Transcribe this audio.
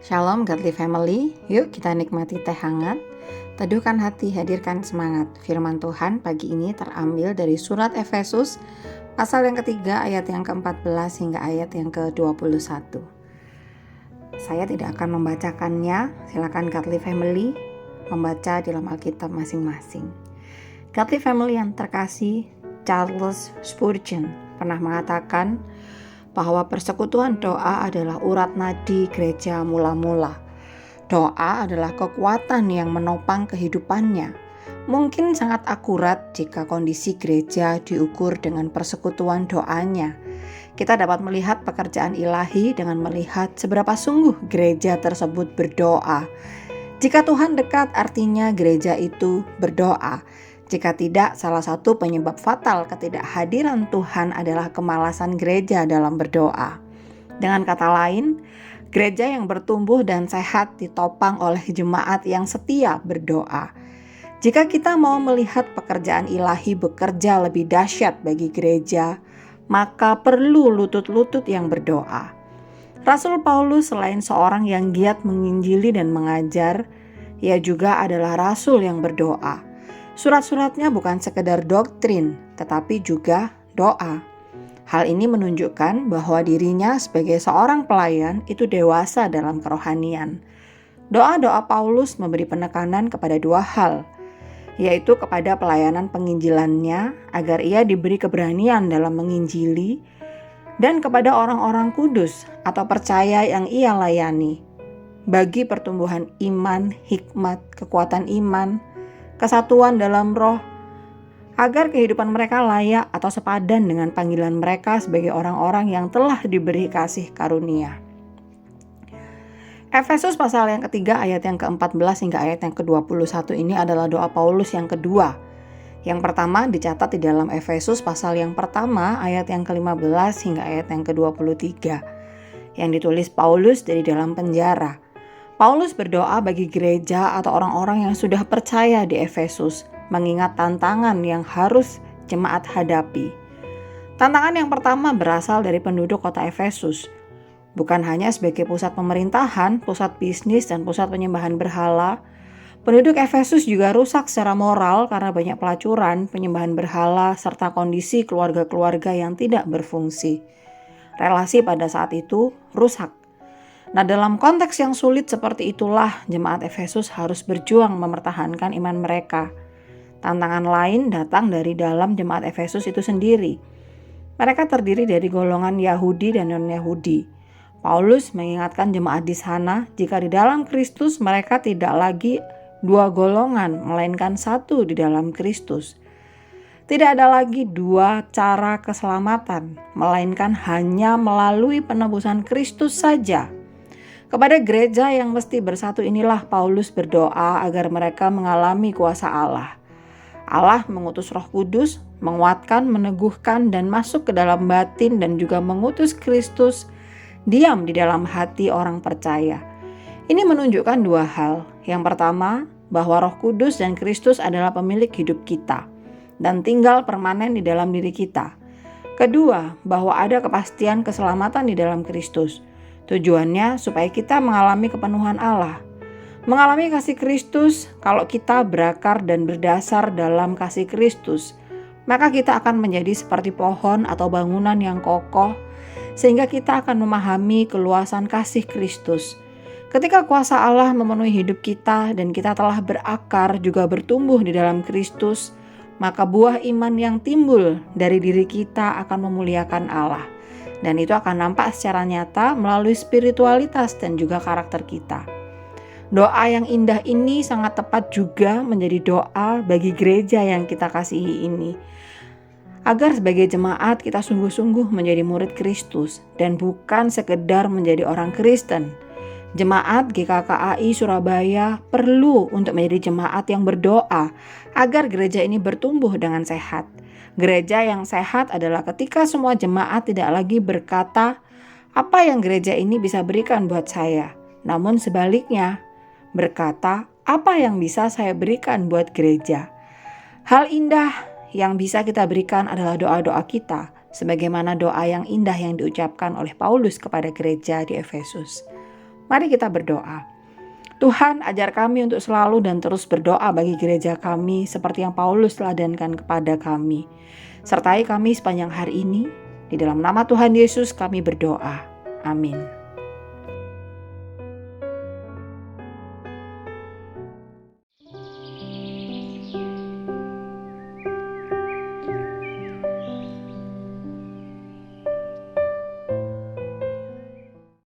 Shalom Godly Family, yuk kita nikmati teh hangat, teduhkan hati, hadirkan semangat. Firman Tuhan pagi ini terambil dari surat Efesus, pasal yang ketiga ayat yang ke-14 hingga ayat yang ke-21. Saya tidak akan membacakannya, silakan Godly Family membaca di dalam Alkitab masing-masing. Godly Family yang terkasih, Charles Spurgeon pernah mengatakan bahwa persekutuan doa adalah urat nadi gereja mula-mula. Doa adalah kekuatan yang menopang kehidupannya. Mungkin sangat akurat jika kondisi gereja diukur dengan persekutuan doanya. Kita dapat melihat pekerjaan ilahi dengan melihat seberapa sungguh gereja tersebut berdoa. Jika Tuhan dekat, artinya gereja itu berdoa. Jika tidak, salah satu penyebab fatal ketidakhadiran Tuhan adalah kemalasan gereja dalam berdoa. Dengan kata lain, gereja yang bertumbuh dan sehat ditopang oleh jemaat yang setia berdoa. Jika kita mau melihat pekerjaan ilahi bekerja lebih dahsyat bagi gereja, maka perlu lutut-lutut yang berdoa. Rasul Paulus selain seorang yang giat menginjili dan mengajar, ia juga adalah rasul yang berdoa. Surat-suratnya bukan sekedar doktrin, tetapi juga doa. Hal ini menunjukkan bahwa dirinya sebagai seorang pelayan itu dewasa dalam kerohanian. Doa-doa Paulus memberi penekanan kepada dua hal, yaitu kepada pelayanan penginjilannya agar ia diberi keberanian dalam menginjili, dan kepada orang-orang kudus atau percaya yang ia layani, bagi pertumbuhan iman, hikmat, kekuatan iman, kesatuan dalam roh, agar kehidupan mereka layak atau sepadan dengan panggilan mereka sebagai orang-orang yang telah diberi kasih karunia. Efesus pasal yang ketiga ayat yang ke-14 hingga ayat yang ke-21 ini adalah doa Paulus yang kedua. Yang pertama dicatat di dalam Efesus pasal yang pertama ayat yang ke-15 hingga ayat yang ke-23 yang ditulis Paulus dari dalam penjara. Paulus berdoa bagi gereja atau orang-orang yang sudah percaya di Efesus, mengingat tantangan yang harus jemaat hadapi. Tantangan yang pertama berasal dari penduduk kota Efesus. Bukan hanya sebagai pusat pemerintahan, pusat bisnis, dan pusat penyembahan berhala, penduduk Efesus juga rusak secara moral karena banyak pelacuran, penyembahan berhala, serta kondisi keluarga-keluarga yang tidak berfungsi. Relasi pada saat itu rusak. Nah, dalam konteks yang sulit seperti itulah jemaat Efesus harus berjuang mempertahankan iman mereka. Tantangan lain datang dari dalam jemaat Efesus itu sendiri. Mereka terdiri dari golongan Yahudi dan non-Yahudi. Paulus mengingatkan jemaat di sana jika di dalam Kristus mereka tidak lagi dua golongan, melainkan satu di dalam Kristus. Tidak ada lagi dua cara keselamatan, melainkan hanya melalui penebusan Kristus saja. Kepada gereja yang mesti bersatu inilah Paulus berdoa agar mereka mengalami kuasa Allah. Allah mengutus Roh Kudus, menguatkan, meneguhkan, dan masuk ke dalam batin dan juga mengutus Kristus diam di dalam hati orang percaya. Ini menunjukkan dua hal. Yang pertama, bahwa Roh Kudus dan Kristus adalah pemilik hidup kita dan tinggal permanen di dalam diri kita. Kedua, bahwa ada kepastian keselamatan di dalam Kristus. Tujuannya supaya kita mengalami kepenuhan Allah. Mengalami kasih Kristus, kalau kita berakar dan berdasar dalam kasih Kristus, maka kita akan menjadi seperti pohon atau bangunan yang kokoh, sehingga kita akan memahami keluasan kasih Kristus. Ketika kuasa Allah memenuhi hidup kita dan kita telah berakar juga bertumbuh di dalam Kristus, maka buah iman yang timbul dari diri kita akan memuliakan Allah. Dan itu akan nampak secara nyata melalui spiritualitas dan juga karakter kita. Doa yang indah ini sangat tepat juga menjadi doa bagi gereja yang kita kasihi ini. Agar sebagai jemaat kita sungguh-sungguh menjadi murid Kristus dan bukan sekedar menjadi orang Kristen. Jemaat GKKAI Surabaya perlu untuk menjadi jemaat yang berdoa agar gereja ini bertumbuh dengan sehat. Gereja yang sehat adalah ketika semua jemaat tidak lagi berkata, apa yang gereja ini bisa berikan buat saya? Namun sebaliknya, berkata, apa yang bisa saya berikan buat gereja? Hal indah yang bisa kita berikan adalah doa-doa kita, sebagaimana doa yang indah yang diucapkan oleh Paulus kepada gereja di Efesus. Mari kita berdoa. Tuhan, ajar kami untuk selalu dan terus berdoa bagi gereja kami seperti yang Paulus teladankan kepada kami. Sertai kami sepanjang hari ini. Di dalam nama Tuhan Yesus kami berdoa. Amin.